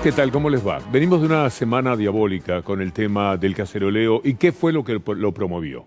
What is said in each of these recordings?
¿Qué tal? ¿Cómo les va? Venimos de una semana diabólica con el tema del caceroleo y qué fue lo que lo promovió.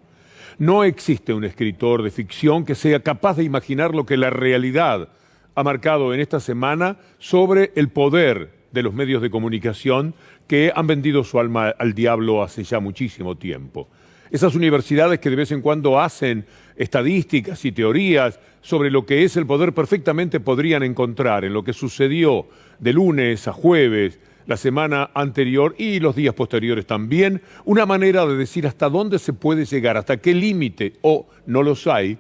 No existe un escritor de ficción que sea capaz de imaginar lo que la realidad ha marcado en esta semana sobre el poder de los medios de comunicación que han vendido su alma al diablo hace ya muchísimo tiempo. Esas universidades que de vez en cuando hacen estadísticas y teorías sobre lo que es el poder perfectamente podrían encontrar en lo que sucedió de lunes a jueves, la semana anterior y los días posteriores también, una manera de decir hasta dónde se puede llegar, hasta qué límite, o no los hay,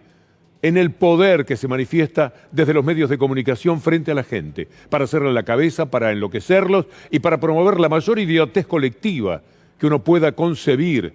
en el poder que se manifiesta desde los medios de comunicación frente a la gente, para hacerle la cabeza, para enloquecerlos y para promover la mayor idiotez colectiva que uno pueda concebir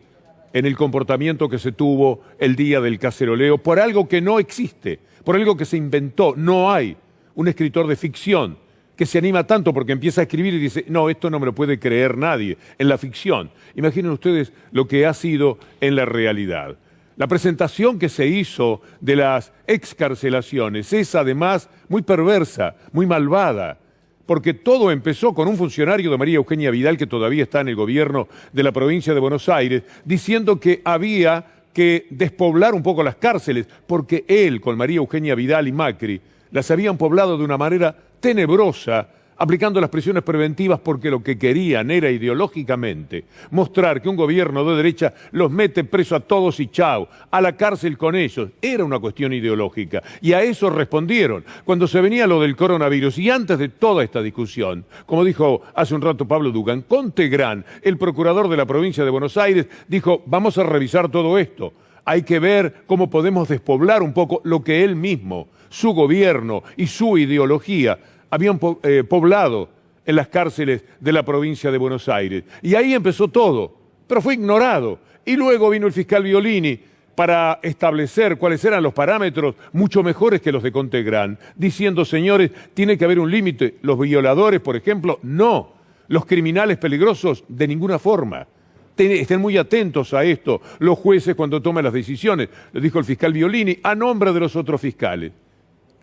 en el comportamiento que se tuvo el día del caceroleo, por algo que no existe, por algo que se inventó. No hay un escritor de ficción que se anima tanto porque empieza a escribir y dice, no, esto no me lo puede creer nadie, en la ficción. Imaginen ustedes lo que ha sido en la realidad. La presentación que se hizo de las excarcelaciones es además muy perversa, muy malvada, porque todo empezó con un funcionario de María Eugenia Vidal, que todavía está en el gobierno de la provincia de Buenos Aires, diciendo que había que despoblar un poco las cárceles, porque él, con María Eugenia Vidal y Macri, las habían poblado de una manera tenebrosa, aplicando las prisiones preventivas porque lo que querían era ideológicamente mostrar que un gobierno de derecha los mete preso a todos y chao, a la cárcel con ellos. Era una cuestión ideológica y a eso respondieron cuando se venía lo del coronavirus. Y antes de toda esta discusión, como dijo hace un rato Pablo Dugan, Contegrán, el procurador de la provincia de Buenos Aires, dijo, vamos a revisar todo esto. Hay que ver cómo podemos despoblar un poco lo que él mismo, su gobierno y su ideología habían poblado en las cárceles de la provincia de Buenos Aires. Y ahí empezó todo, pero fue ignorado. Y luego vino el fiscal Violini para establecer cuáles eran los parámetros mucho mejores que los de Contegrán, diciendo, señores, tiene que haber un límite. Los violadores, por ejemplo, no. Los criminales peligrosos, de ninguna forma. Estén muy atentos a esto los jueces cuando toman las decisiones, lo dijo el fiscal Violini, a nombre de los otros fiscales.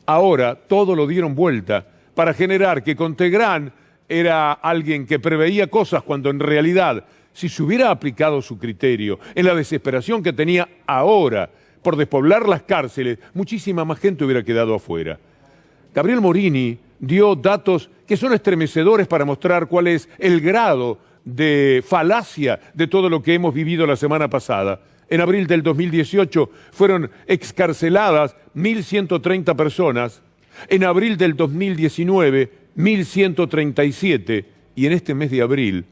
Ahora todo lo dieron vuelta para generar que Contegrán era alguien que preveía cosas cuando en realidad, si se hubiera aplicado su criterio en la desesperación que tenía ahora por despoblar las cárceles, muchísima más gente hubiera quedado afuera. Gabriel Morini dio datos que son estremecedores para mostrar cuál es el grado de falacia de todo lo que hemos vivido la semana pasada. En abril del 2018 fueron excarceladas 1.130 personas. En abril del 2019, 1.137, y en este mes de abril,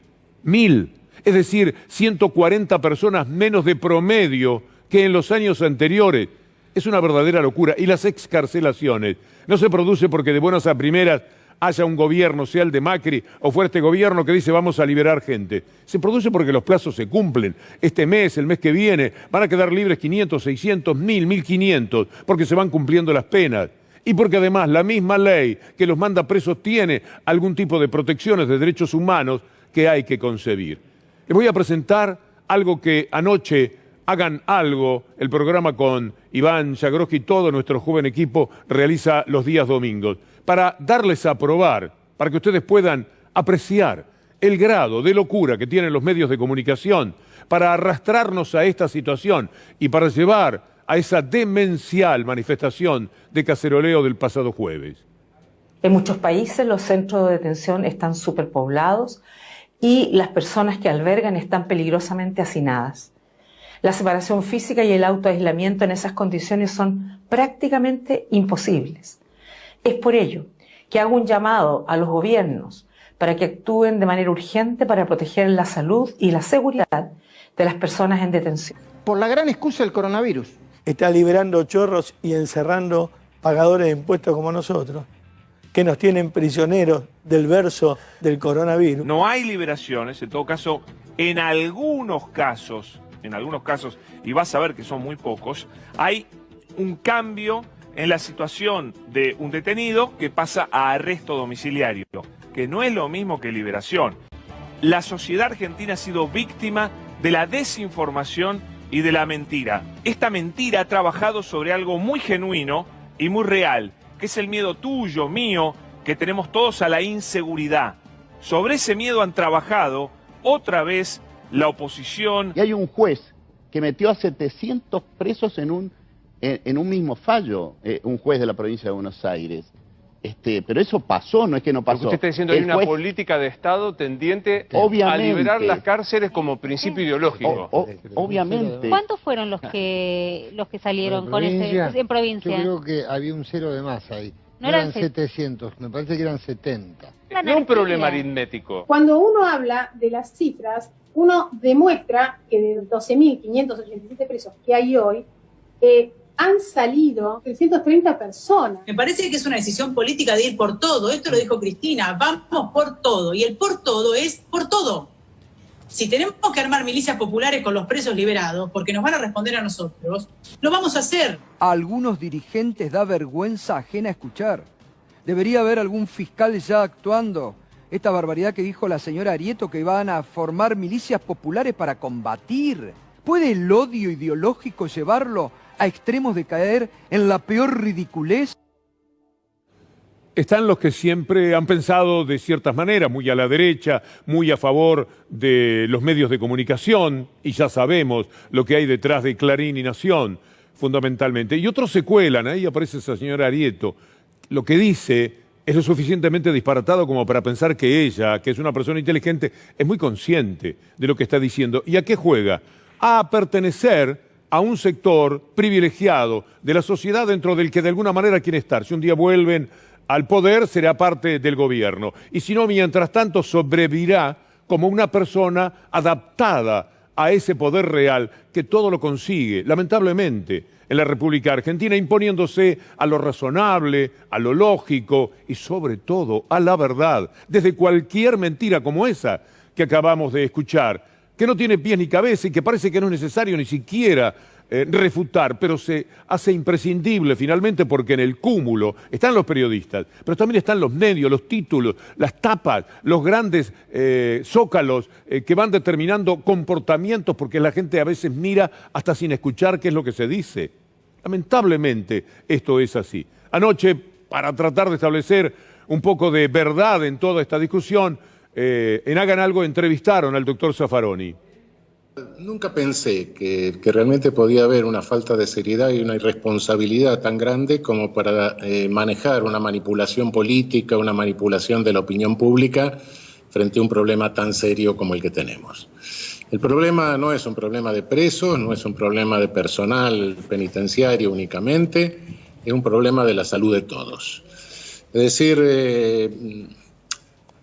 1.000, es decir, 140 personas menos de promedio que en los años anteriores. Es una verdadera locura. Y las excarcelaciones no se produce porque de buenas a primeras haya un gobierno, sea el de Macri o fuera este gobierno que dice vamos a liberar gente. Se produce porque los plazos se cumplen. Este mes, el mes que viene, van a quedar libres 500, 600, 1.000, 1.500, porque se van cumpliendo las penas. Y porque además la misma ley que los manda presos tiene algún tipo de protecciones de derechos humanos que hay que concebir. Les voy a presentar algo que anoche, Hagan Algo, el programa con Iván Jagroski y todo nuestro joven equipo realiza los días domingos, para darles a probar, para que ustedes puedan apreciar el grado de locura que tienen los medios de comunicación para arrastrarnos a esta situación y para llevar a esa demencial manifestación de caceroleo del pasado jueves. En muchos países los centros de detención están superpoblados y las personas que albergan están peligrosamente hacinadas. La separación física y el autoaislamiento en esas condiciones son prácticamente imposibles. Es por ello que hago un llamado a los gobiernos para que actúen de manera urgente para proteger la salud y la seguridad de las personas en detención. Por la gran excusa del coronavirus. Está liberando chorros y encerrando pagadores de impuestos como nosotros, que nos tienen prisioneros del verso del coronavirus. No hay liberaciones, en todo caso, en algunos casos, y vas a ver que son muy pocos, hay un cambio en la situación de un detenido que pasa a arresto domiciliario, que no es lo mismo que liberación. La sociedad argentina ha sido víctima de la desinformación y de la mentira. Esta mentira ha trabajado sobre algo muy genuino y muy real, que es el miedo tuyo, mío, que tenemos todos a la inseguridad. sobre ese miedo han trabajado otra vez la oposición. Y hay un juez que metió a 700 presos en un mismo fallo, un juez de la provincia de Buenos Aires. Pero eso pasó, no es que no pasó. Lo que usted está diciendo, hay una política de Estado tendiente a liberar las cárceles como principio ideológico. Obviamente. ¿Cuántos fueron los que salieron con en provincia? Yo creo que había un cero de más ahí. No eran 700, me parece que eran 70. No es un problema aritmético. Cuando uno habla de las cifras, uno demuestra que de 12.587 presos que hay hoy, han salido 330 personas. Me parece que es una decisión política de ir por todo. Esto lo dijo Cristina, vamos por todo. Y el por todo es por todo. Si tenemos que armar milicias populares con los presos liberados, porque nos van a responder a nosotros, lo vamos a hacer. A algunos dirigentes da vergüenza ajena escuchar. Debería haber algún fiscal ya actuando. Esta barbaridad que dijo la señora Arieto, que van a formar milicias populares para combatir. ¿Puede el odio ideológico llevarlo a extremos de caer en la peor ridiculez? Están los que siempre han pensado de ciertas maneras, muy a la derecha, muy a favor de los medios de comunicación, y ya sabemos lo que hay detrás de Clarín y Nación, fundamentalmente. Y otros se cuelan, ahí aparece esa señora Arieto. Lo que dice es lo suficientemente disparatado como para pensar que ella, que es una persona inteligente, es muy consciente de lo que está diciendo. ¿Y a qué juega? A pertenecer a un sector privilegiado de la sociedad dentro del que de alguna manera quiere estar. Si un día vuelven al poder, será parte del gobierno. Y si no, mientras tanto, sobrevivirá como una persona adaptada a ese poder real que todo lo consigue, lamentablemente, en la República Argentina, imponiéndose a lo razonable, a lo lógico y sobre todo a la verdad, desde cualquier mentira como esa que acabamos de escuchar, que no tiene pies ni cabeza y que parece que no es necesario ni siquiera refutar, pero se hace imprescindible finalmente porque en el cúmulo están los periodistas, pero también están los medios, los títulos, las tapas, los grandes zócalos que van determinando comportamientos porque la gente a veces mira hasta sin escuchar qué es lo que se dice. Lamentablemente esto es así. Anoche, para tratar de establecer un poco de verdad en toda esta discusión, en Hagan Algo entrevistaron al doctor Zaffaroni. Nunca pensé que realmente podía haber una falta de seriedad y una irresponsabilidad tan grande como para manejar una manipulación política, una manipulación de la opinión pública frente a un problema tan serio como el que tenemos. El problema no es un problema de presos, no es un problema de personal penitenciario únicamente, es un problema de la salud de todos. Es decir,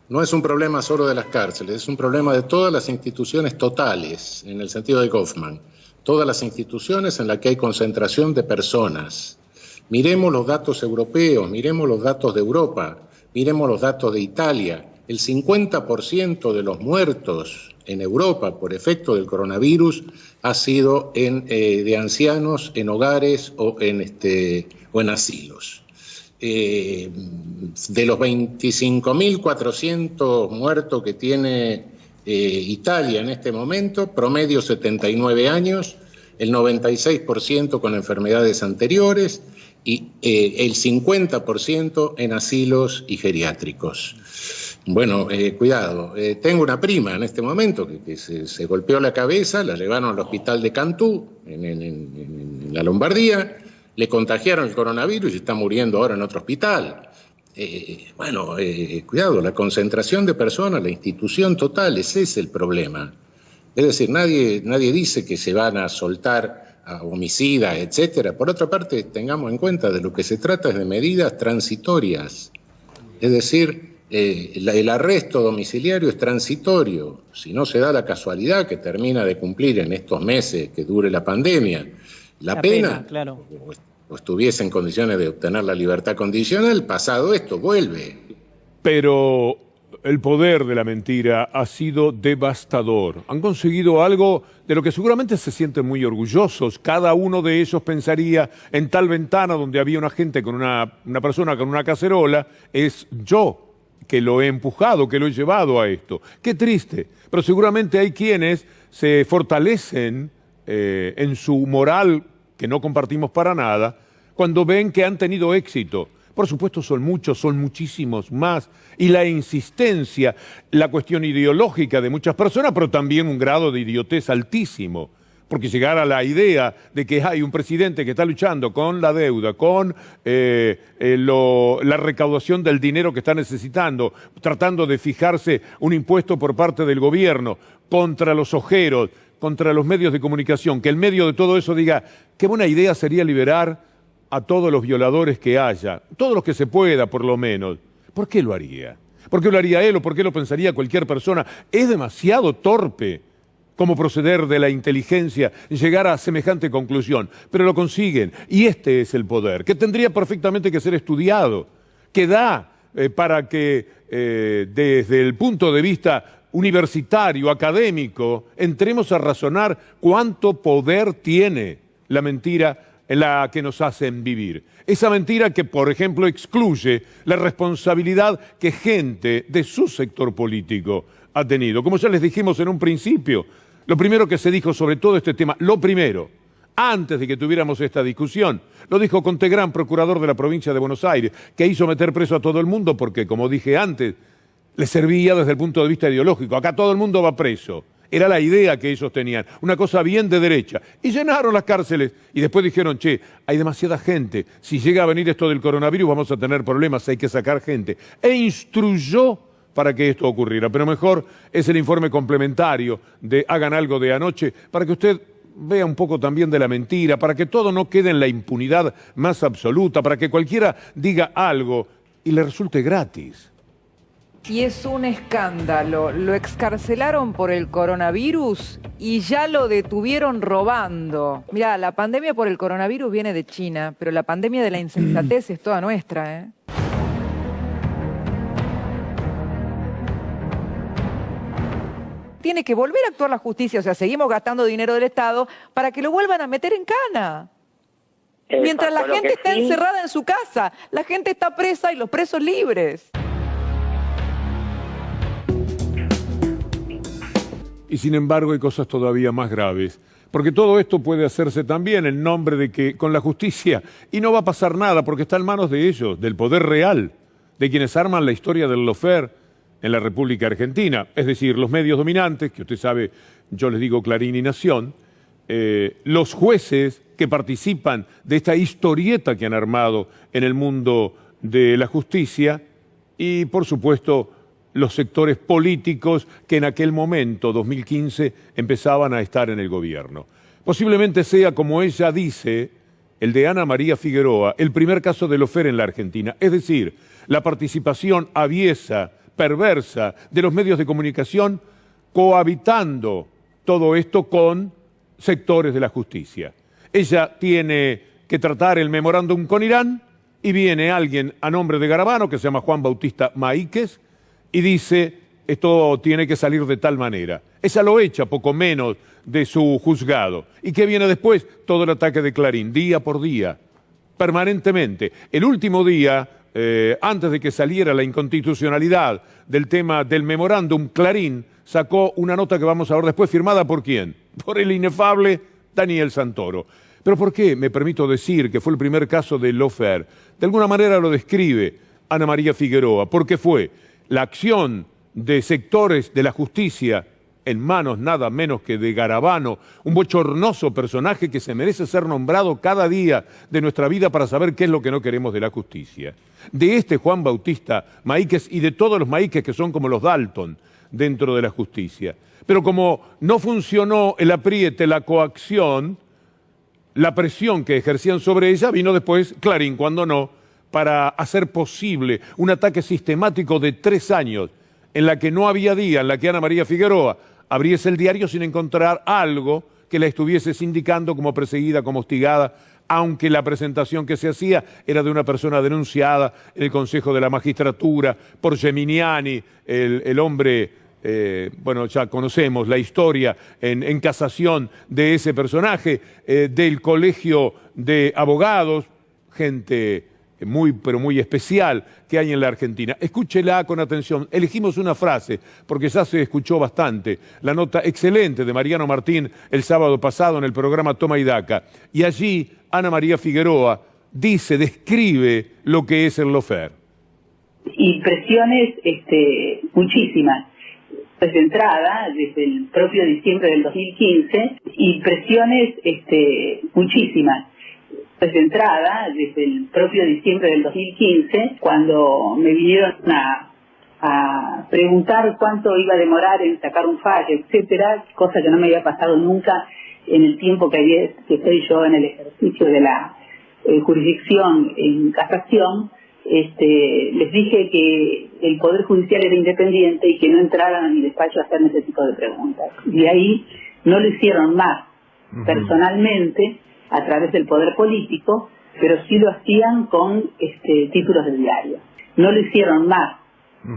no es un problema solo de las cárceles, es un problema de todas las instituciones totales, en el sentido de Goffman. Todas las instituciones en las que hay concentración de personas. Miremos los datos europeos, miremos los datos de Europa, miremos los datos de Italia. El 50% de los muertos en Europa por efecto del coronavirus ha sido de ancianos en hogares o en asilos. De los 25.400 muertos que tiene Italia en este momento, promedio 79 años, el 96% con enfermedades anteriores y el 50% en asilos y geriátricos. Bueno, cuidado, tengo una prima en este momento que se golpeó la cabeza, la llevaron al hospital de Cantú, en la Lombardía, le contagiaron el coronavirus y está muriendo ahora en otro hospital. Cuidado, la concentración de personas, la institución total, ese es el problema. Es decir, nadie dice que se van a soltar a homicidas, etcétera. Por otra parte, tengamos en cuenta de lo que se trata es de medidas transitorias. Es decir, el arresto domiciliario es transitorio. Si no se da la casualidad que termina de cumplir en estos meses que dure la pandemia, la pena, claro. O estuviese en condiciones de obtener la libertad condicional, pasado esto, vuelve. Pero el poder de la mentira ha sido devastador. Han conseguido algo de lo que seguramente se sienten muy orgullosos. Cada uno de ellos pensaría en tal ventana donde había una gente con una persona con una cacerola, es yo que lo he empujado, que lo he llevado a esto. Qué triste, pero seguramente hay quienes se fortalecen en su moral, que no compartimos para nada, cuando ven que han tenido éxito. Por supuesto son muchos, son muchísimos más. Y la insistencia, la cuestión ideológica de muchas personas, pero también un grado de idiotez altísimo. Porque llegar a la idea de que hay un presidente que está luchando con la deuda, con la recaudación del dinero que está necesitando, tratando de fijarse un impuesto por parte del gobierno contra los ojeros, contra los medios de comunicación, que en medio de todo eso diga qué buena idea sería liberar a todos los violadores que haya, todos los que se pueda por lo menos. ¿Por qué lo haría? ¿Por qué lo haría él o por qué lo pensaría cualquier persona? Es demasiado torpe como proceder de la inteligencia, llegar a semejante conclusión, pero lo consiguen. Y este es el poder, que tendría perfectamente que ser estudiado, que da para que desde el punto de vista universitario, académico, entremos a razonar cuánto poder tiene la mentira en la que nos hacen vivir. Esa mentira que, por ejemplo, excluye la responsabilidad que gente de su sector político ha tenido. Como ya les dijimos en un principio, lo primero que se dijo sobre todo este tema, lo primero, antes de que tuviéramos esta discusión, lo dijo Contegrán, procurador de la provincia de Buenos Aires, que hizo meter preso a todo el mundo porque, como dije antes, le servía desde el punto de vista ideológico. Acá todo el mundo va preso. Era la idea que ellos tenían, una cosa bien de derecha. Y llenaron las cárceles y después dijeron, che, hay demasiada gente, si llega a venir esto del coronavirus vamos a tener problemas, hay que sacar gente. E instruyó para que esto ocurriera. Pero mejor es el informe complementario de Hagan Algo de anoche, para que usted vea un poco también de la mentira, para que todo no quede en la impunidad más absoluta, para que cualquiera diga algo y le resulte gratis. Y es un escándalo. Lo excarcelaron por el coronavirus y ya lo detuvieron robando. Mirá, la pandemia por el coronavirus viene de China, pero la pandemia de la insensatez es toda nuestra, ¿eh? Tiene que volver a actuar la justicia, o sea, seguimos gastando dinero del Estado para que lo vuelvan a meter en cana. Mientras la gente está encerrada en su casa, la gente está presa y los presos libres. Y sin embargo hay cosas todavía más graves, porque todo esto puede hacerse también en nombre de que con la justicia, y no va a pasar nada porque está en manos de ellos, del poder real, de quienes arman la historia del lawfare en la República Argentina, es decir, los medios dominantes, que usted sabe, yo les digo Clarín y Nación, los jueces que participan de esta historieta que han armado en el mundo de la justicia y, por supuesto, los sectores políticos que en aquel momento, 2015, empezaban a estar en el gobierno. Posiblemente sea, como ella dice, el de Ana María Figueroa, el primer caso de lawfare en la Argentina, es decir, la participación aviesa, perversa de los medios de comunicación cohabitando todo esto con sectores de la justicia. Ella tiene que tratar el memorándum con Irán y viene alguien a nombre de Garabano que se llama Juan Bautista Maíquez y dice esto tiene que salir de tal manera. Ella lo echa poco menos de su juzgado. ¿Y qué viene después? Todo el ataque de Clarín, día por día, permanentemente. El último día, antes de que saliera la inconstitucionalidad del tema del memorándum, Clarín sacó una nota que vamos a ver después, firmada ¿por quién? Por el inefable Daniel Santoro. ¿Pero por qué me permito decir que fue el primer caso de lawfare? De alguna manera lo describe Ana María Figueroa, porque fue la acción de sectores de la justicia en manos nada menos que de Garabano, un bochornoso personaje que se merece ser nombrado cada día de nuestra vida para saber qué es lo que no queremos de la justicia. De este Juan Bautista Maíquez y de todos los Maíquez que son como los Dalton dentro de la justicia. Pero como no funcionó el apriete, la coacción, la presión que ejercían sobre ella, vino después Clarín, cuando no, para hacer posible un ataque sistemático de 3 años en la que no había día en la que Ana María Figueroa abriese el diario sin encontrar algo que la estuviese sindicando como perseguida, como hostigada, aunque la presentación que se hacía era de una persona denunciada en el Consejo de la Magistratura por Geminiani, el hombre, bueno, ya conocemos la historia en casación de ese personaje, del Colegio de Abogados, gente muy, pero muy especial que hay en la Argentina. Escúchela con atención. Elegimos una frase, porque ya se escuchó bastante, la nota excelente de Mariano Martín el sábado pasado en el programa Toma y Daca. Y allí Ana María Figueroa describe lo que es el lawfare. Y presiones muchísimas. Pues de entrada, desde el propio diciembre del 2015, y presiones muchísimas. Pues de entrada, desde el propio diciembre del 2015, cuando me vinieron a preguntar cuánto iba a demorar en sacar un fallo, etcétera, cosa que no me había pasado nunca en el tiempo que estoy yo en el ejercicio de la jurisdicción en casación. Les dije que el Poder Judicial era independiente y que no entraran a mi despacho a hacerme ese tipo de preguntas. Y ahí no lo hicieron más personalmente a través del poder político, pero sí lo hacían con títulos de diario. No lo hicieron más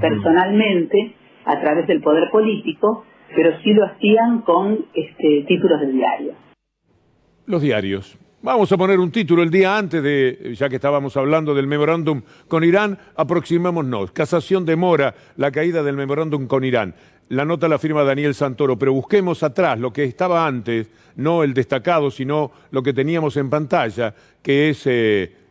personalmente a través del poder político, pero sí lo hacían con títulos de diario. Los diarios. Vamos a poner un título el día antes de, ya que estábamos hablando del memorándum con Irán, aproximémonos. Casación demora la caída del memorándum con Irán. La nota la firma Daniel Santoro, pero busquemos atrás lo que estaba antes, no el destacado, sino lo que teníamos en pantalla, que es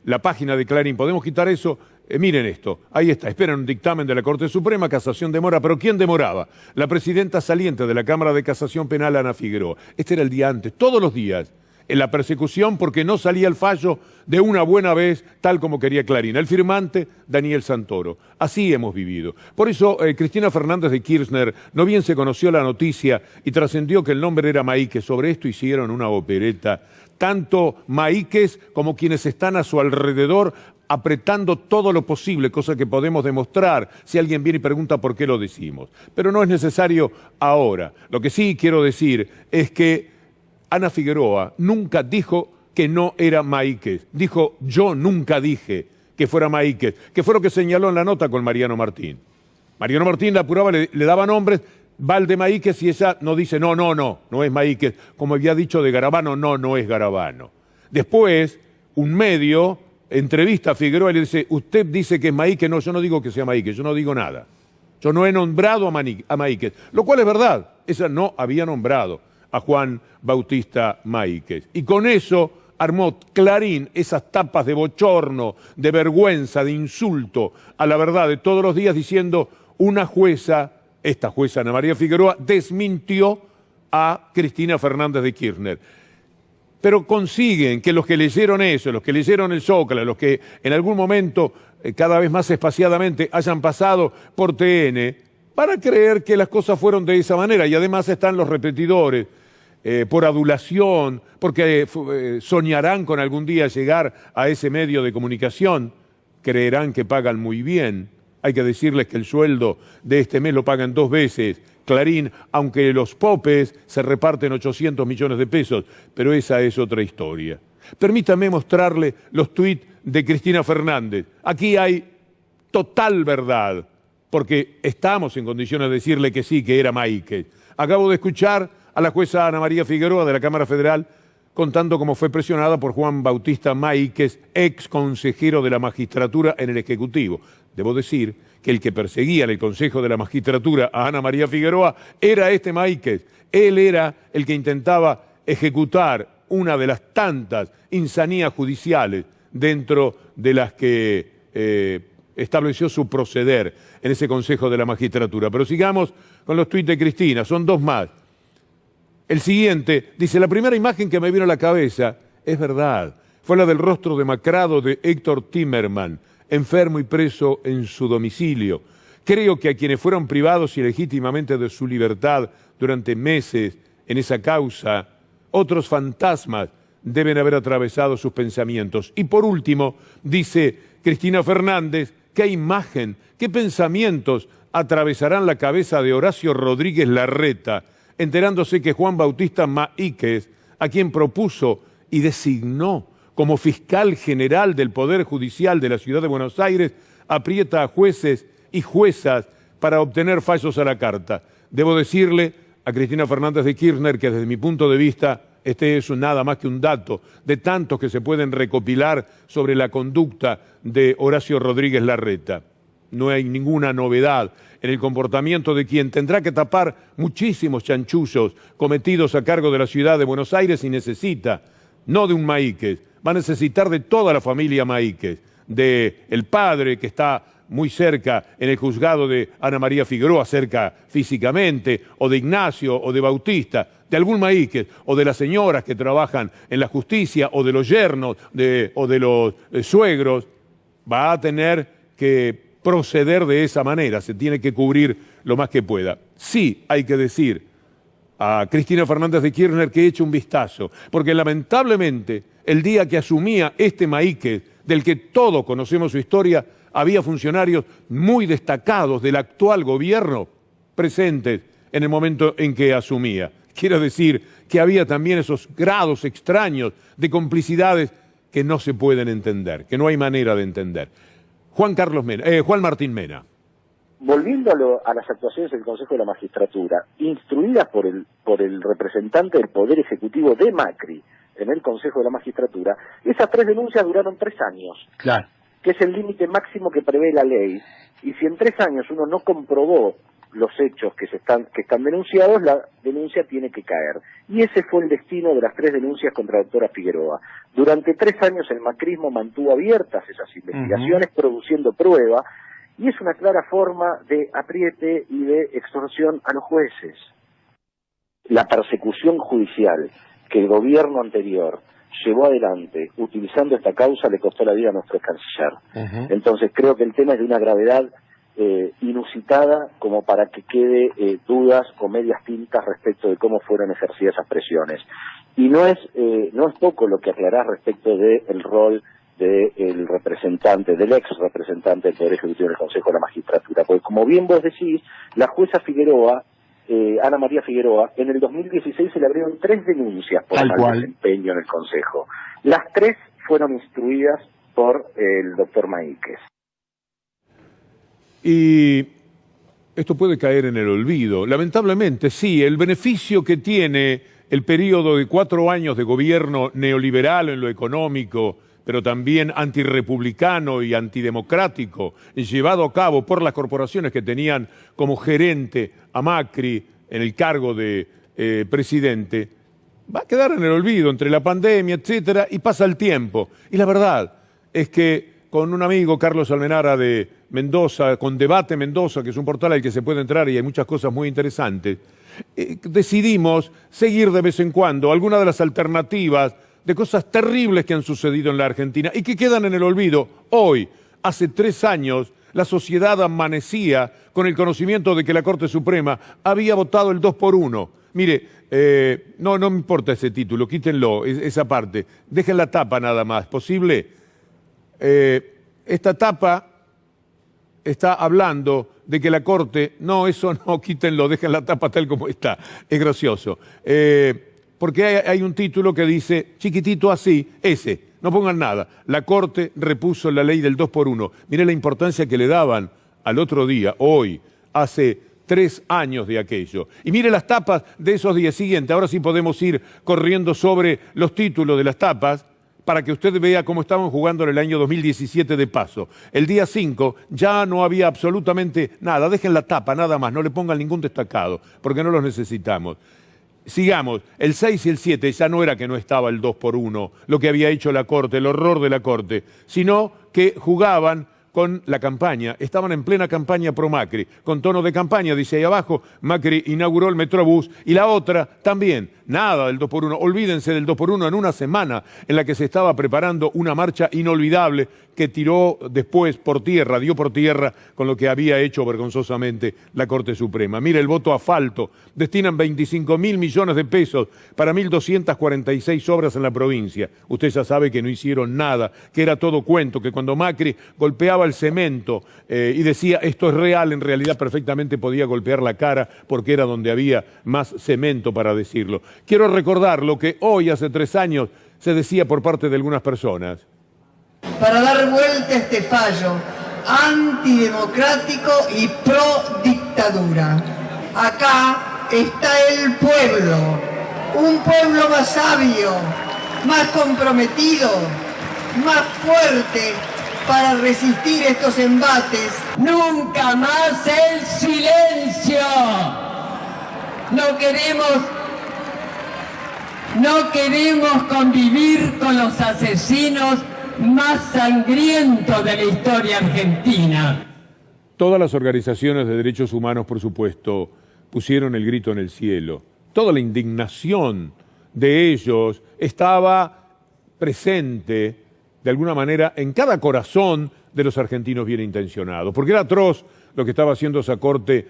la página de Clarín. ¿Podemos quitar eso? Miren esto, ahí está, esperan un dictamen de la Corte Suprema, casación demora, pero ¿quién demoraba? La presidenta saliente de la Cámara de Casación Penal, Ana Figueroa. Este era el día antes, todos los días, en la persecución porque no salía el fallo de una buena vez, tal como quería Clarín. El firmante, Daniel Santoro. Así hemos vivido. Por eso, Cristina Fernández de Kirchner, no bien se conoció la noticia y trascendió que el nombre era Maíquez, sobre esto hicieron una opereta. Tanto Maíquez como quienes están a su alrededor apretando todo lo posible, cosa que podemos demostrar si alguien viene y pregunta por qué lo decimos. Pero no es necesario ahora. Lo que sí quiero decir es que Ana Figueroa nunca dijo que no era Maíquez. Dijo, yo nunca dije que fuera Maíquez, que fue lo que señaló en la nota con Mariano Martín. Mariano Martín la apuraba, le daba nombres, Valde Maíquez, y ella no dice, no es Maíquez, como había dicho de Garabano, no es Garabano. Después, un medio entrevista a Figueroa y le dice, usted dice que es Maíquez, no, yo no digo que sea Maíquez, yo no digo nada. Yo no he nombrado a Maíquez, lo cual es verdad, ella no había nombrado a Juan Bautista Maíquez. Y con eso armó Clarín esas tapas de bochorno, de vergüenza, de insulto a la verdad de todos los días, diciendo una jueza, esta jueza Ana María Figueroa, desmintió a Cristina Fernández de Kirchner. Pero consiguen que los que leyeron eso, los que leyeron el Zócalo, los que en algún momento, cada vez más espaciadamente, hayan pasado por TN, para creer que las cosas fueron de esa manera. Y además están los repetidores, por adulación, porque soñarán con algún día llegar a ese medio de comunicación, creerán que pagan muy bien. Hay que decirles que el sueldo de este mes lo pagan 2 veces Clarín, aunque los popes se reparten 800 millones de pesos, pero esa es otra historia. Permítame mostrarle los tuits de Cristina Fernández. Aquí hay total verdad, porque estamos en condiciones de decirle que sí, que era Maíquez. Acabo de escuchar a la jueza Ana María Figueroa de la Cámara Federal contando cómo fue presionada por Juan Bautista Maíquez, ex consejero de la magistratura en el Ejecutivo. Debo decir que el que perseguía en el Consejo de la Magistratura a Ana María Figueroa era este Maíquez. Él era el que intentaba ejecutar una de las tantas insanías judiciales dentro de las que estableció su proceder en ese Consejo de la Magistratura. Pero sigamos con los tuits de Cristina, son 2 más. El siguiente dice, la primera imagen que me vino a la cabeza, es verdad, fue la del rostro demacrado de Héctor Timerman, enfermo y preso en su domicilio. Creo que a quienes fueron privados ilegítimamente de su libertad durante meses en esa causa, otros fantasmas deben haber atravesado sus pensamientos. Y por último, dice Cristina Fernández, ¿qué imagen, qué pensamientos atravesarán la cabeza de Horacio Rodríguez Larreta, enterándose que Juan Bautista Maíquez, a quien propuso y designó como fiscal general del Poder Judicial de la Ciudad de Buenos Aires, aprieta a jueces y juezas para obtener fallos a la carta? Debo decirle a Cristina Fernández de Kirchner que desde mi punto de vista este es nada más que un dato de tantos que se pueden recopilar sobre la conducta de Horacio Rodríguez Larreta. No hay ninguna novedad en el comportamiento de quien tendrá que tapar muchísimos chanchullos cometidos a cargo de la Ciudad de Buenos Aires y necesita, no de un Maíquez, va a necesitar de toda la familia Maíquez, del padre que está muy cerca en el juzgado de Ana María Figueroa, cerca físicamente, o de Ignacio, o de Bautista, de algún Maíquez, o de las señoras que trabajan en la justicia, o de los yernos, o de los suegros, va a tener que proceder de esa manera, se tiene que cubrir lo más que pueda. Sí, hay que decir a Cristina Fernández de Kirchner que eche un vistazo, porque lamentablemente el día que asumía este Maíquez, del que todos conocemos su historia, había funcionarios muy destacados del actual gobierno presentes en el momento en que asumía. Quiero decir que había también esos grados extraños de complicidades que no se pueden entender, que no hay manera de entender. Juan Martín Mena. Volviendo a las actuaciones del Consejo de la Magistratura, instruidas por el representante del Poder Ejecutivo de Macri en el Consejo de la Magistratura, esas 3 denuncias duraron 3 años. Claro. Que es el límite máximo que prevé la ley. Y si en 3 años uno no comprobó los hechos que están denunciados, la denuncia tiene que caer. Y ese fue el destino de las 3 denuncias contra la doctora Figueroa. Durante 3 años el macrismo mantuvo abiertas esas investigaciones, produciendo prueba, y es una clara forma de apriete y de extorsión a los jueces. La persecución judicial que el gobierno anterior llevó adelante utilizando esta causa le costó la vida a nuestro canciller. Entonces creo que el tema es de una gravedad inusitada como para que quede dudas o medias tintas respecto de cómo fueron ejercidas esas presiones. Y no es poco lo que aclarás respecto del rol del representante, del ex representante del Poder Ejecutivo del Consejo de la Magistratura, porque como bien vos decís, la jueza Figueroa, Ana María Figueroa, en el 2016 se le abrieron 3 denuncias por mal desempeño en el Consejo. Las 3 fueron instruidas por el doctor Maíquez. Y esto puede caer en el olvido. Lamentablemente, sí, el beneficio que tiene el periodo de 4 años de gobierno neoliberal en lo económico, pero también antirrepublicano y antidemocrático, llevado a cabo por las corporaciones que tenían como gerente a Macri en el cargo de presidente, va a quedar en el olvido entre la pandemia, etcétera, y pasa el tiempo. Y la verdad es que con un amigo, Carlos Almenara de Mendoza, con Debate Mendoza, que es un portal al que se puede entrar y hay muchas cosas muy interesantes, decidimos seguir de vez en cuando algunas de las alternativas de cosas terribles que han sucedido en la Argentina y que quedan en el olvido. Hoy, hace 3 años, la sociedad amanecía con el conocimiento de que la Corte Suprema había votado el 2-1. Mire, no me importa ese título, quítenlo, esa parte. Dejen la tapa nada más, ¿posible? Esta tapa está hablando de que la Corte... No, eso no, quítenlo, dejen la tapa tal como está. Es gracioso. Porque hay un título que dice, chiquitito así, ese, no pongan nada. La Corte repuso la ley del 2-1. Mire la importancia que le daban al otro día, hoy, hace 3 años de aquello. Y mire las tapas de esos días siguientes. Ahora sí podemos ir corriendo sobre los títulos de las tapas para que usted vea cómo estaban jugando en el año 2017 de paso. El día 5 ya no había absolutamente nada. Dejen la tapa nada más, no le pongan ningún destacado, porque no los necesitamos. Sigamos, el 6 y el 7 ya no era que no estaba el 2-1, lo que había hecho la Corte, el horror de la Corte, sino que jugaban con la campaña, estaban en plena campaña pro Macri, con tono de campaña, dice ahí abajo, Macri inauguró el Metrobús, y la otra también, nada del 2-1, olvídense del 2-1 en una semana en la que se estaba preparando una marcha inolvidable que tiró después por tierra, dio por tierra con lo que había hecho vergonzosamente la Corte Suprema. Mire el voto asfalto, destinan 25.000 millones de pesos para 1.246 obras en la provincia. Usted ya sabe que no hicieron nada, que era todo cuento, que cuando Macri golpeaba el cemento y decía esto es real, en realidad perfectamente podía golpear la cara porque era donde había más cemento para decirlo. Quiero recordar lo que hoy, hace 3 años, se decía por parte de algunas personas. Para dar vuelta a este fallo antidemocrático y pro dictadura. Acá está el pueblo, un pueblo más sabio, más comprometido, más fuerte para resistir estos embates. Nunca más el silencio. No queremos No queremos convivir con los asesinos más sangrientos de la historia argentina. Todas las organizaciones de derechos humanos, por supuesto, pusieron el grito en el cielo. Toda la indignación de ellos estaba presente, de alguna manera, en cada corazón de los argentinos bien intencionados. Porque era atroz lo que estaba haciendo esa corte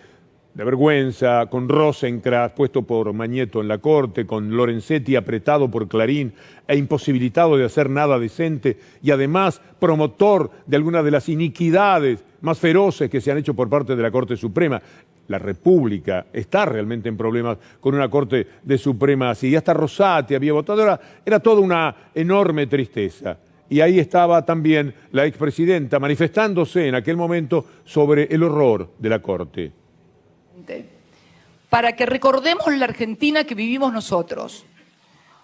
de vergüenza, con Rosenkrantz puesto por Mañeto en la corte, con Lorenzetti apretado por Clarín e imposibilitado de hacer nada decente, y además promotor de algunas de las iniquidades más feroces que se han hecho por parte de la Corte Suprema. La República está realmente en problemas con una Corte de Suprema así. Y hasta Rosati había votado. Era toda una enorme tristeza. Y ahí estaba también la expresidenta manifestándose en aquel momento sobre el horror de la Corte. Para que recordemos la Argentina que vivimos nosotros.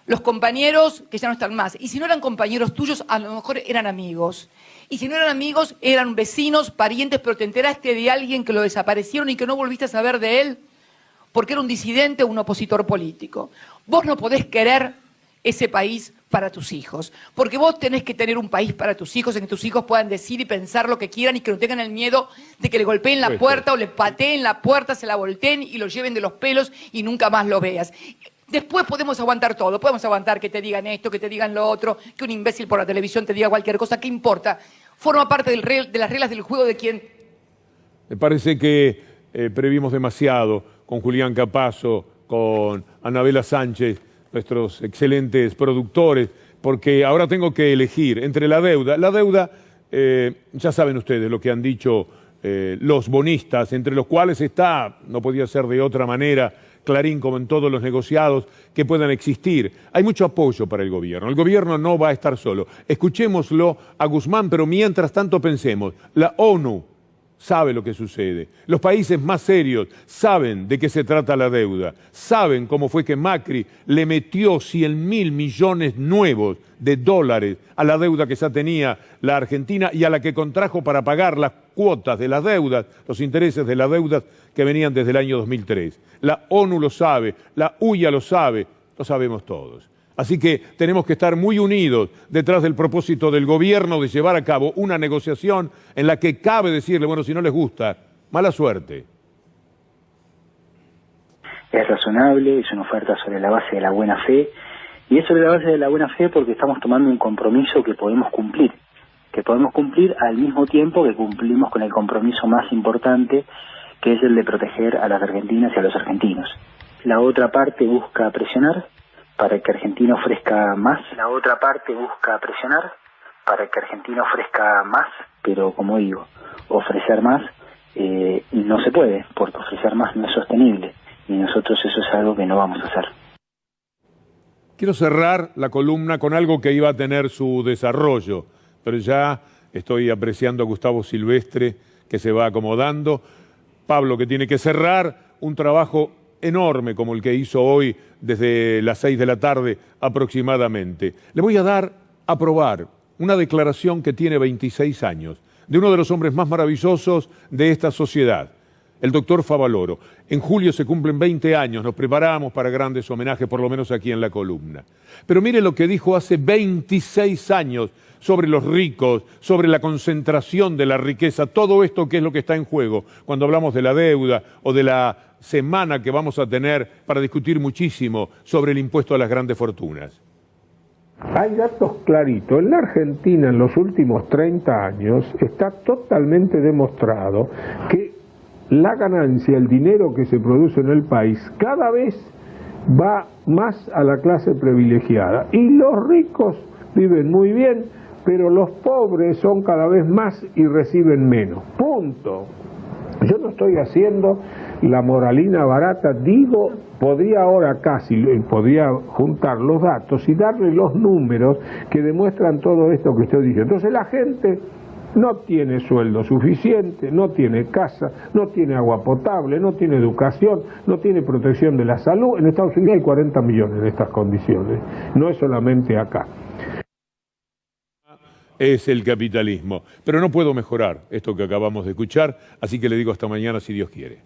Los compañeros que ya no están más. Y si no eran compañeros tuyos, a lo mejor eran amigos. Y si no eran amigos, eran vecinos, parientes, pero te enteraste de alguien que lo desaparecieron y que no volviste a saber de él porque era un disidente o un opositor político. Vos no podés querer ese país para tus hijos, porque vos tenés que tener un país para tus hijos en que tus hijos puedan decir y pensar lo que quieran y que no tengan el miedo de que le golpeen la puerta o le pateen la puerta, se la volteen y lo lleven de los pelos y nunca más lo veas. Después podemos aguantar todo, podemos aguantar que te digan esto, que te digan lo otro, que un imbécil por la televisión te diga cualquier cosa, ¿qué importa? Forma parte de las reglas del juego de quien... Me parece que previmos demasiado con Julián Capazo, con Anabela Sánchez, nuestros excelentes productores, porque ahora tengo que elegir entre la deuda. La deuda, ya saben ustedes lo que han dicho los bonistas, entre los cuales está, no podía ser de otra manera, Clarín como en todos los negociados que puedan existir. Hay mucho apoyo para el gobierno. El gobierno no va a estar solo. Escuchémoslo a Guzmán, pero mientras tanto pensemos, la ONU sabe lo que sucede. Los países más serios saben de qué se trata la deuda. Saben cómo fue que Macri le metió 100.000 millones nuevos de dólares a la deuda que ya tenía la Argentina y a la que contrajo para pagar las cuotas de las deudas, los intereses de las deudas que venían desde el año 2003. La ONU lo sabe, la UIA lo sabe, lo sabemos todos. Así que tenemos que estar muy unidos detrás del propósito del gobierno de llevar a cabo una negociación en la que cabe decirle, bueno, si no les gusta, mala suerte. Es razonable, es una oferta sobre la base de la buena fe, y es sobre la base de la buena fe porque estamos tomando un compromiso que podemos cumplir al mismo tiempo que cumplimos con el compromiso más importante, que es el de proteger a las argentinas y a los argentinos. La otra parte busca presionar para que Argentina ofrezca más. Pero como digo, ofrecer más no se puede, porque ofrecer más no es sostenible, y nosotros eso es algo que no vamos a hacer. Quiero cerrar la columna con algo que iba a tener su desarrollo, pero ya estoy apreciando a Gustavo Silvestre, que se va acomodando. Pablo, que tiene que cerrar un trabajo enorme como el que hizo hoy desde las 6 de la tarde aproximadamente. Le voy a dar a probar una declaración que tiene 26 años, de uno de los hombres más maravillosos de esta sociedad, el doctor Favaloro. En julio se cumplen 20 años, nos preparamos para grandes homenajes, por lo menos aquí en la columna. Pero mire lo que dijo hace 26 años sobre los ricos, sobre la concentración de la riqueza, todo esto que es lo que está en juego cuando hablamos de la deuda o de la semana que vamos a tener para discutir muchísimo sobre el impuesto a las grandes fortunas. Hay datos claritos. En la Argentina, en los últimos 30 años, está totalmente demostrado que la ganancia, el dinero que se produce en el país, cada vez va más a la clase privilegiada. Y los ricos viven muy bien, pero los pobres son cada vez más y reciben menos. Punto. Yo no estoy haciendo la moralina barata, digo, podría juntar los datos y darle los números que demuestran todo esto que estoy diciendo. Entonces la gente no tiene sueldo suficiente, no tiene casa, no tiene agua potable, no tiene educación, no tiene protección de la salud. En Estados Unidos hay 40 millones en estas condiciones, no es solamente acá. Es el capitalismo. Pero no puedo mejorar esto que acabamos de escuchar, así que le digo hasta mañana si Dios quiere.